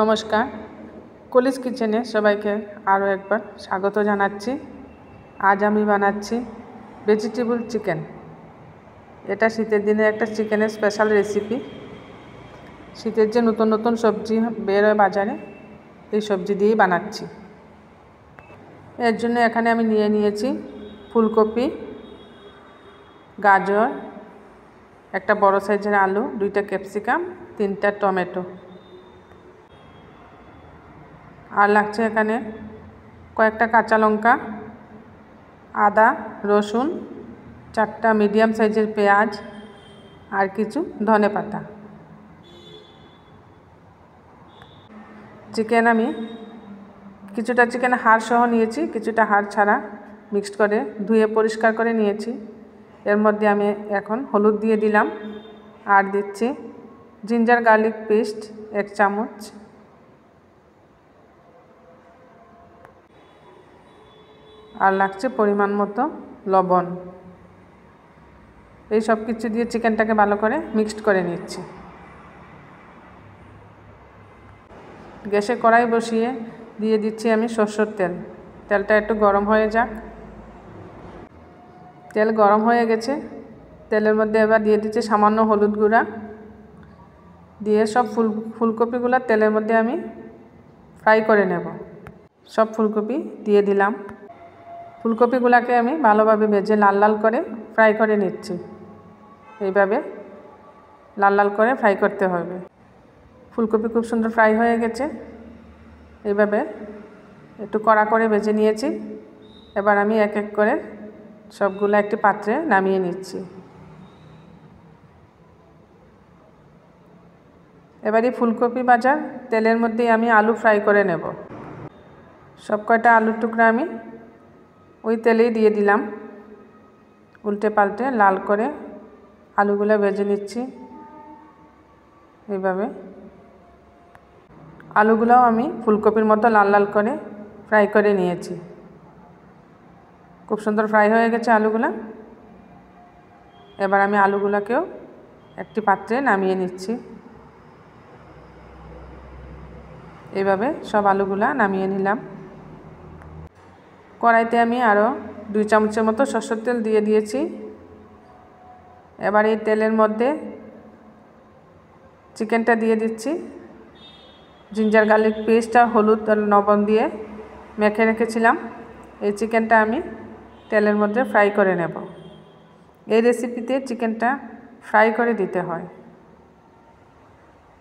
নমস্কার, কলিজ কিচেনে সবাইকে আরও একবার স্বাগত জানাচ্ছি। আজ আমি বানাচ্ছি ভেজিটেবল চিকেন। এটা শীতের দিনে একটা চিকেনের স্পেশাল রেসিপি। শীতের যে নতুন নতুন সবজি বের হয় বাজারে, এই সবজি দিয়েই বানাচ্ছি। এর জন্য এখানে আমি নিয়েছি ফুলকপি, গাজর, একটা বড় সাইজের আলু, 2টা ক্যাপসিকাম, 3টা টমেটো, আর লাগছে এখানে কয়েকটা কাঁচা লঙ্কা, আদা, রসুন, 4টা মিডিয়াম সাইজের পেঁয়াজ, আর কিছু ধনেপাতা। চিকেন আমি কিছুটা চিকেন হাড় সহ নিয়েছি, কিছুটা হাড় ছাড়া মিক্সড করে ধুয়ে পরিষ্কার করে নিয়েছি। এর মধ্যে আমি এখন হলুদ দিয়ে দিলাম, আর দিচ্ছি জিঞ্জার গার্লিক পেস্ট 1 চামচ, আর লাগছে পরিমাণ মতো লবণ। এই সব কিছু দিয়ে চিকেনটাকে ভালো করে মিক্সড করে নিচ্ছি। গ্যাসে কড়াই বসিয়ে দিয়ে দিচ্ছি আমি সরষের তেল। তেলটা একটু গরম হয়ে যাক। তেল গরম হয়ে গেছে। তেলের মধ্যে এবার দিয়ে দিচ্ছি সামান্য হলুদ গুঁড়া, দিয়ে সব ফুলকপিগুলো তেলের মধ্যে আমি ফ্রাই করে নেব। সব ফুলকপি দিয়ে দিলাম। ফুলকপিগুলোকে আমি ভালোভাবে ভেজে লাল লাল করে ফ্রাই করে নিচ্ছি। এইভাবে লাল লাল করে ফ্রাই করতে হবে। ফুলকপি খুব সুন্দর ফ্রাই হয়ে গেছে। এইভাবে একটু কড়া করে ভেজে নিয়েছি। এবার আমি এক এক করে সবগুলো একটি পাত্রে নামিয়ে নিচ্ছি। এবার এই ফুলকপি ভাজার তেলের মধ্যেই আমি আলু ফ্রাই করে নেব। সব কয়টা আলুর টুকরা আমি ওই তেলেই দিয়ে দিলাম। উল্টে পাল্টে লাল করে আলুগুলো ভেজে নিচ্ছি। এইভাবে আলুগুলোও আমি ফুলকপির মতো লাল লাল করে ফ্রাই করে নিয়েছি। খুব সুন্দর ফ্রাই হয়ে গেছে আলুগুলো। এবার আমি আলুগুলোকেও একটি পাত্রে নামিয়ে নিচ্ছি। এইভাবে সব আলুগুলা নামিয়ে নিলাম। কড়াইতে আমি আরও 2 চামচের মতো সরষের তেল দিয়ে দিয়েছি। এবার এই তেলের মধ্যে চিকেনটা দিয়ে দিচ্ছি। জিঞ্জার গার্লিক পেস্ট আর হলুদ আর লবণ দিয়ে মেখে রেখেছিলাম। এই চিকেনটা আমি তেলের মধ্যে ফ্রাই করে নেব। এই রেসিপিতে চিকেনটা ফ্রাই করে দিতে হয়।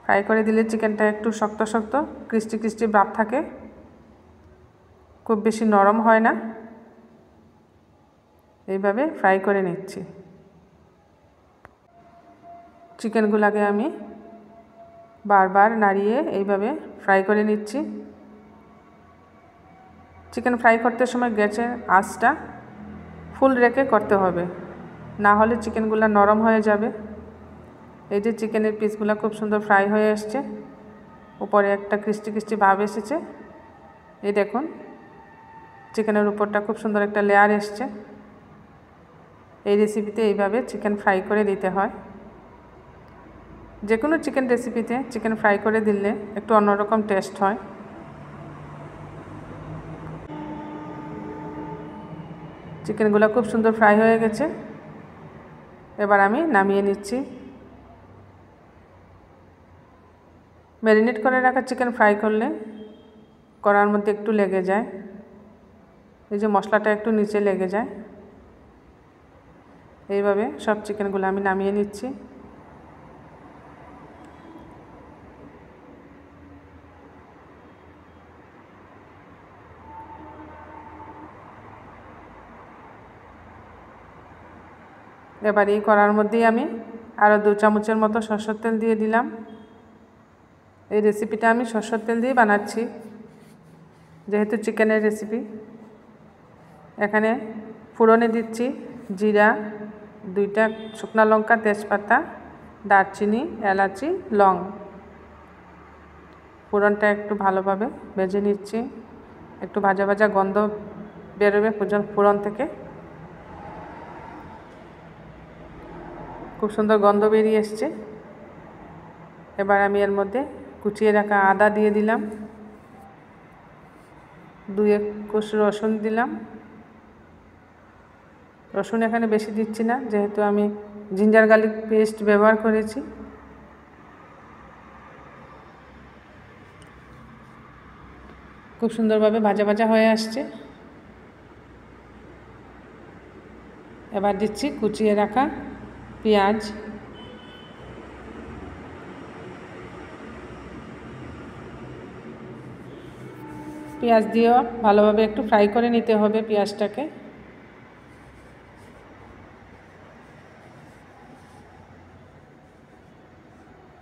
ফ্রাই করে দিলে চিকেনটা একটু শক্ত শক্ত ক্রিস্পি ক্রিস্পি ভাব থাকে, খুব বেশি নরম হয় না। এইভাবে ফ্রাই করে নিচ্ছি। চিকেনগুলোকে আমি বারবার নাড়িয়ে এইভাবে ফ্রাই করে নিচ্ছি। চিকেন ফ্রাই করতে সময় গ্যাসের আঁচটা ফুল রেখে করতে হবে, না হলে চিকেনগুলো নরম হয়ে যাবে। এই যে চিকেনের পিসগুলো খুব সুন্দর ফ্রাই হয়ে এসছে, উপরে একটা ক্রিস্পি ক্রিস্পি ভাব এসেছে। এই দেখুন, চিকেনের উপরটা খুব সুন্দর একটা লেয়ার এসছে। এই রেসিপিতে এইভাবে চিকেন ফ্রাই করে দিতে হয়। যে কোনো চিকেন রেসিপিতে চিকেন ফ্রাই করে দিলে একটু অন্যরকম টেস্ট হয়। চিকেনগুলো খুব সুন্দর ফ্রাই হয়ে গেছে। এবার আমি নামিয়ে নিচ্ছি। ম্যারিনেট করে রাখা চিকেন ফ্রাই করলে কড়ার মধ্যে একটু লেগে যায়, এই যে মশলাটা একটু নিচে লেগে যায়। এইভাবে সব চিকেনগুলো আমি নামিয়ে নিচ্ছি। এবার এই কড়ার মধ্যেই আমি আরও 2 চামচের মতো সরষের তেল দিয়ে দিলাম। এই রেসিপিটা আমি সরষের তেল দিয়ে বানাচ্ছি, যেহেতু চিকেনের রেসিপি। এখানে ফোড়নে দিচ্ছি জিরা, 2টা শুকনো লঙ্কা, তেজপাতা, দারচিনি, এলাচি, লং। ফোড়নটা একটু ভালোভাবে ভেজে নিচ্ছি। একটু ভাজা ভাজা গন্ধ বেরোবে ফোড়ন থেকে। খুব সুন্দর গন্ধ বেরিয়ে এসছে। এবার আমি এর মধ্যে কুচিয়ে রাখা আদা দিয়ে দিলাম, 2-1 কোষ রসুন দিলাম। রসুন এখানে বেশি দিচ্ছি না, যেহেতু আমি জিঞ্জার গার্লিক পেস্ট ব্যবহার করেছি। খুব সুন্দরভাবে ভাজা ভাজা হয়ে আসছে। এবার দিচ্ছি কুচিয়ে রাখা পেঁয়াজ, পেঁয়াজ দিয়েও ভালোভাবে একটু ফ্রাই করে নিতে হবে পেঁয়াজটাকে।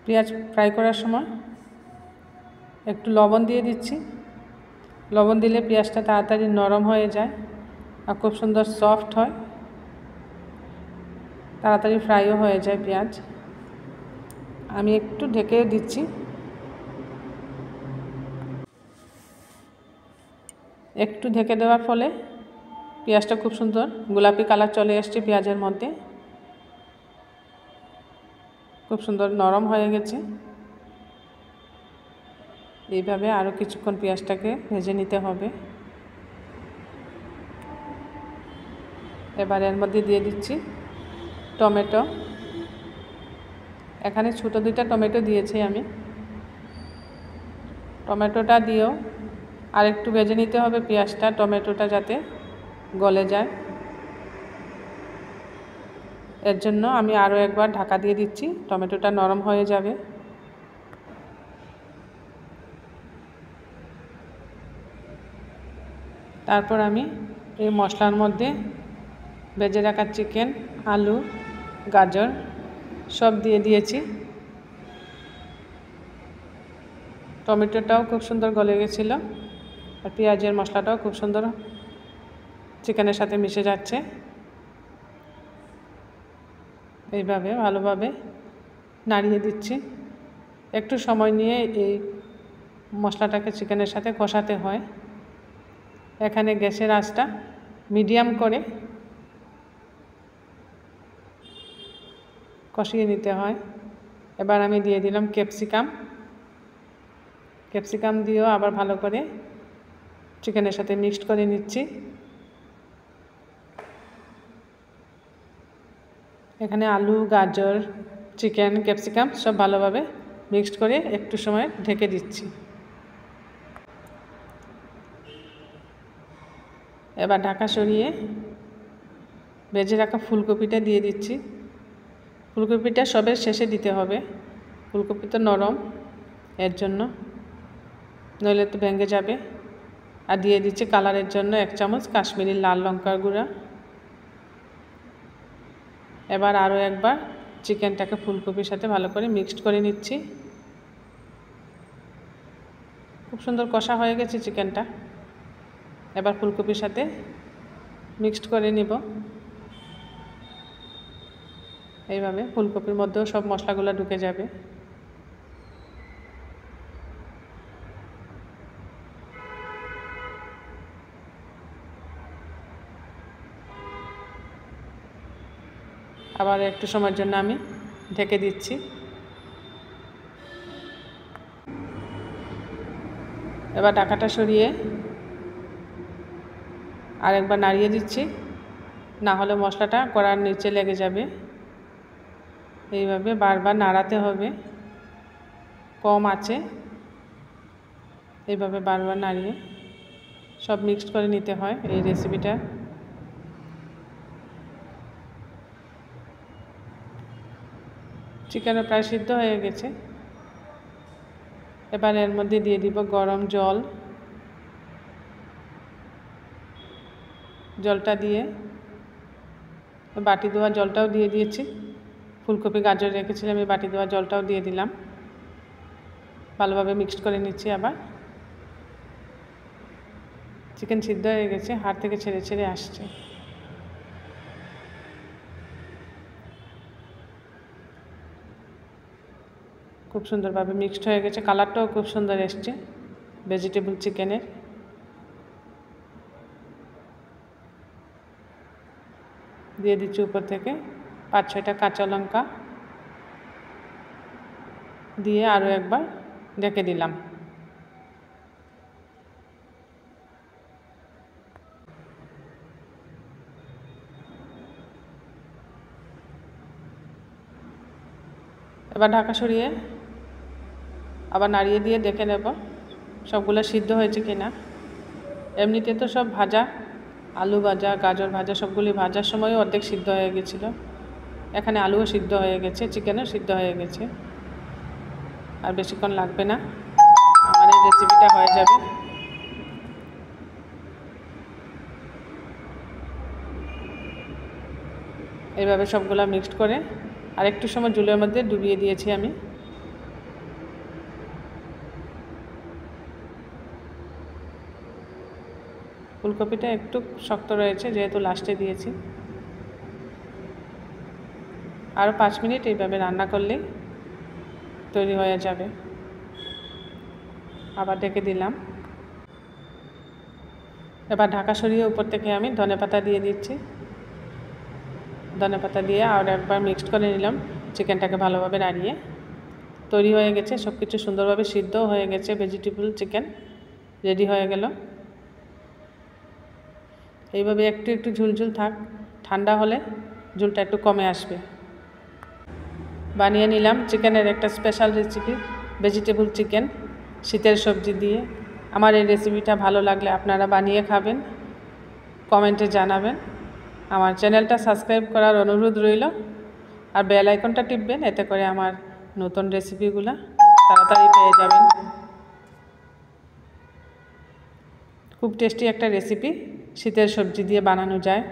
পেঁয়াজ ফ্রাই করার সময় একটু লবণ দিয়ে দিচ্ছি। লবণ দিলে পেঁয়াজটা তাড়াতাড়ি নরম হয়ে যায় আর খুব সুন্দর সফট হয়, তাড়াতাড়ি ফ্রাইও হয়ে যায় পেঁয়াজ। আমি একটু ঢেকে দিচ্ছি। একটু ঢেকে দেওয়ার ফলে পেঁয়াজটা খুব সুন্দর গোলাপি কালার চলে আসছে পেঁয়াজের মধ্যে, খুব সুন্দর নরম হয়ে গেছে। এইভাবে আরও কিছুক্ষণ পেঁয়াজটাকে ভেজে নিতে হবে। এবার এর মধ্যে দিয়ে দিচ্ছি টমেটো। এখানে ছোটো 2টা টমেটো দিয়েছি আমি। টমেটোটা দিয়েও আর একটু ভেজে নিতে হবে পেঁয়াজটা, টমেটোটা যাতে গলে যায়। এর জন্য আমি আরও একবার ঢাকা দিয়ে দিচ্ছি, টমেটোটা নরম হয়ে যাবে। তারপর আমি এই মশলার মধ্যে ভেজে রাখা চিকেন, আলু, গাজর সব দিয়ে দিয়েছি। টমেটোটাও খুব সুন্দর গলে গেছিলো আর পেঁয়াজের মশলাটাও খুব সুন্দর চিকেনের সাথে মিশে যাচ্ছে। এইভাবে ভালোভাবে নাড়িয়ে দিচ্ছি। একটু সময় নিয়ে এই মশলাটাকে চিকেনের সাথে কষাতে হয়। এখানে গ্যাসের আঁচটা মিডিয়াম করে কষিয়ে নিতে হয়। এবার আমি দিয়ে দিলাম ক্যাপসিকাম দিয়েও আবার ভালো করে চিকেনের সাথে মিক্সড করে নিচ্ছি। এখানে আলু, গাজর, চিকেন, ক্যাপসিকাম সব ভালোভাবে মিক্সড করে একটু সময় ঢেকে দিচ্ছি। এবার ঢাকা সরিয়ে ভেজে রাখা ফুলকপিটা দিয়ে দিচ্ছি। ফুলকপিটা সবের শেষে দিতে হবে, ফুলকপি তো নরম, এর জন্য, নইলে তো ভেঙে যাবে। আর দিয়ে দিচ্ছি কালারের জন্য 1 চামচ কাশ্মীরি লাল লঙ্কার গুঁড়া। এবার আরও একবার চিকেনটাকে ফুলকপির সাথে ভালো করে মিক্সড করে নিচ্ছি। খুব সুন্দর কষা হয়ে গেছে চিকেনটা। এবার ফুলকপির সাথে মিক্সড করে নিব। এইভাবে ফুলকপির মধ্যেও সব মশলাগুলো ঢুকে যাবে। আবার একটু সময়ের জন্য আমি ঢেকে দিচ্ছি। এবার ঢাকাটা সরিয়ে আরেকবার নাড়িয়ে দিচ্ছি, না হলে মশলাটা কড়ার নিচে লেগে যাবে। এইভাবে বারবার নাড়াতে হবে কম আঁচে। এইভাবে বারবার নাড়িয়ে সব মিক্সড করে নিতে হয় এই রেসিপিটা। চিকেনও প্রায় সিদ্ধ হয়ে গেছে। এবার এর মধ্যে দিয়ে দিব গরম জল। জলটা দিয়ে বাটি ধোয়া জলটাও দিয়ে দিয়েছি। ফুলকপি গাজর রেখেছিলাম, এই বাটি ধোয়া জলটাও দিয়ে দিলাম। ভালোভাবে মিক্সড করে নিচ্ছি। আবার চিকেন সিদ্ধ হয়ে গেছে, হাড় থেকে ছেড়ে ছেড়ে আসছে। খুব সুন্দরভাবে মিক্সড হয়ে গেছে, কালারটাও খুব সুন্দর এসছে ভেজিটেবল চিকেনের। দিয়ে দিচ্ছি উপর থেকে 5-6টা কাঁচা লঙ্কা দিয়ে আরও একবার ঢেকে দিলাম। এবার ঢাকা সরিয়ে আবার নাড়িয়ে দিয়ে দেখে নেব সবগুলো সিদ্ধ হয়েছে কিনা। এমনিতে তো সব ভাজা, আলু ভাজা, গাজর ভাজা সবগুলি ভাজার সময়ও অর্ধেক সিদ্ধ হয়ে গেছিলো। এখানে আলুও সিদ্ধ হয়ে গেছে, চিকেনও সিদ্ধ হয়ে গেছে। আর বেশিক্ষণ লাগবে না, আমার এই রেসিপিটা হয়ে যাবে। এইভাবে সবগুলো মিক্সড করে আর একটু সময় জলের মধ্যে ডুবিয়ে দিয়েছি আমি। ফুলকপিটা একটু শক্ত রয়েছে যেহেতু লাস্টে দিয়েছি। আরও 5 মিনিট এইভাবে রান্না করলেই তৈরি হয়ে যাবে। আবার ঢেকে দিলাম। এবার ঢাকা সরিয়ে উপর থেকে আমি ধনেপাতা দিয়ে দিচ্ছি। ধনেপাতা দিয়ে আর একবার মিক্সড করে নিলাম চিকেনটাকে ভালোভাবে নাড়িয়ে। তৈরি হয়ে গেছে, সব কিছু সুন্দরভাবে সিদ্ধও হয়ে গেছে। ভেজিটেবল চিকেন রেডি হয়ে গেল। এইভাবে একটু একটু ঝুলঝুল থাক, ঠান্ডা হলে ঝুলটা একটু কমে আসবে। বানিয়ে নিলাম চিকেনের একটা স্পেশাল রেসিপি, ভেজিটেবল চিকেন শীতের সবজি দিয়ে। আমার এই রেসিপিটা ভালো লাগলে আপনারা বানিয়ে খাবেন, কমেন্টে জানাবেন। আমার চ্যানেলটা সাবস্ক্রাইব করার অনুরোধ রইল, আর বেল আইকনটা টিপবেন, এতে করে আমার নতুন রেসিপিগুলো তাড়াতাড়ি পেয়ে যাবেন। খুব টেস্টি একটা রেসিপি, শীতের সবজি দিয়ে বানানো যায়।